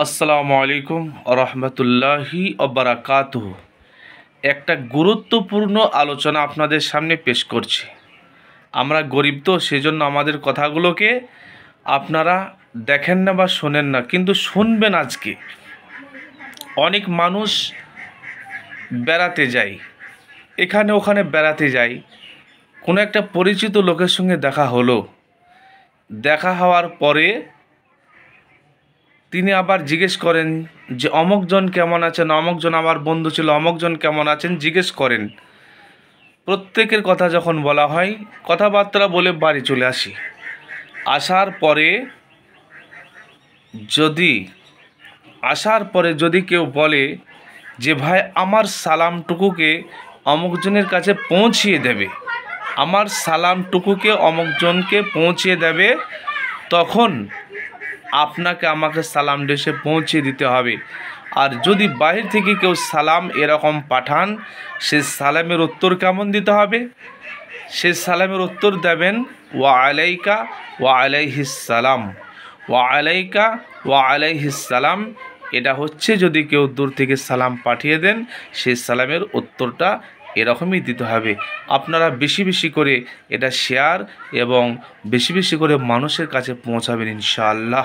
আসসালামু আলাইকুম রহমতুল্লাহি ওবারাকাতুহু। একটা গুরুত্বপূর্ণ আলোচনা আপনাদের সামনে পেশ করছি। আমরা গরিব তো, সেজন্য আমাদের কথাগুলোকে আপনারা দেখেন না বা শোনেন না, কিন্তু শুনবেন। আজকে অনেক মানুষ বেড়াতে যায়, এখানে ওখানে বেড়াতে যায়, কোনো একটা পরিচিত লোকের সঙ্গে দেখা হলো। দেখা হওয়ার পরে তিনি আবার জিজ্ঞেস করেন যে অমুকজন কেমন আছেন, অমুকজন আমার বন্ধু ছিল, অমুকজন কেমন আছেন জিজ্ঞেস করেন। প্রত্যেকের কথা যখন বলা হয়, কথাবার্তা বলে বাড়ি চলে আসি। আসার পরে যদি কেউ বলে যে ভাই আমার সালামটুকুকে অমুকজনের কাছে পৌঁছিয়ে দেবে, আমার সালামটুকুকে অমুকজনকে পৌঁছিয়ে দেবে, তখন আপনাকে আমাকে সালাম দেশে পৌঁছে দিতে হবে। আর যদি বাহির থেকে কেউ সালাম এরকম পাঠান, সে সালামের উত্তর কেমন দিতে হবে? সে সালামের উত্তর দেবেন ওয়া আলাইকা ওয়া আলাইহিস সালাম, ওয়া আলাইকা ওয়া আলাইহিস সালাম। এটা হচ্ছে যদি কেউ দূর থেকে সালাম পাঠিয়ে দেন, সেই সালামের উত্তরটা এরকমই দিতে হবে। আপনারা বেশি বেশি করে এটা শেয়ার এবং বেশি বেশি করে মানুষের কাছে পৌঁছাবেন ইনশাআল্লাহ।